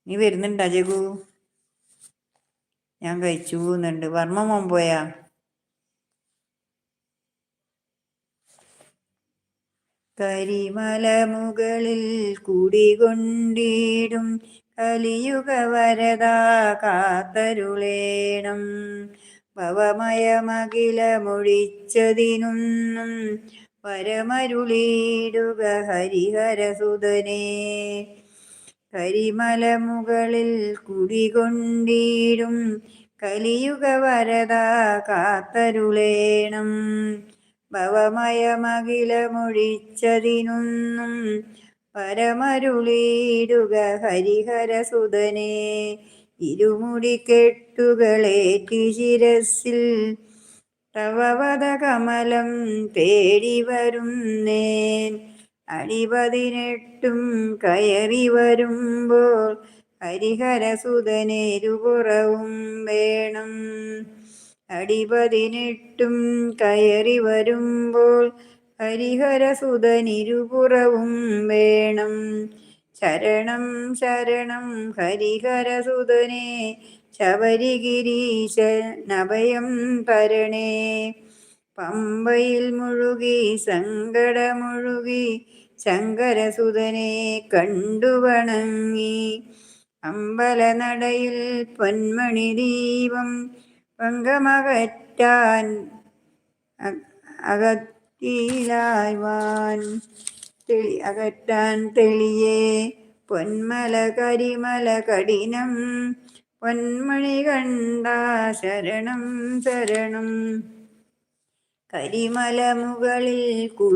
നീ വരുന്നുണ്ടാ ജഗു? ഞാൻ കഴിച്ചു എന്നുണ്ട്. വർമ്മ മോൻ പോയാ? കരിമല മുകളിൽ കുടികൊണ്ടിടും കലിയുഗ വരദാ കാത്തരുളേണം. ഭവമയമഖിലമൊഴിച്ചതിനൊന്നും വരമരുളിയിടുക ഹരിഹരസുതനേ. കരിമല മുകളിൽ കുടികൊണ്ടിടും കലിയുഗ വരദാ കാത്തരുളേണം. ഭവമയമഖിലമൊഴിച്ചതിനൊന്നും പരമരുളിയിടുക ഹരിഹരസുതനേ. ഇരുമുടിക്കെട്ടുകളേറ്റി ശിരസിൽ തവവദകമലം തേടി വരുന്നേൻ. അടിപതിനെട്ടും കയറി വരുമ്പോൾ ഹരിഹരസുതനേരുപുറവും വേണം. അടിപതിനെട്ടും കയറി വരുമ്പോൾ ഹരിഹരസുതനിരുപുറവും വേണം. ശരണം ശരണം ഹരിഹരസുതനേ, ശബരിഗിരീശനഭയം തരണേ. പമ്പയിൽ മുഴുകി സങ്കടമൊഴുകി ശങ്കരസുതനെ കണ്ടു വണങ്ങി. അമ്പലനടയിൽ പൊന്മണി ദീപം പങ്കമകറ്റാൻ അകറ്റാൻ തെളിയേ. പൊന്മല കരിമല കഠിനം പൊന്മണി കണ്ട ശരണം ശരണം. കരിമല മുകളിൽ കുടി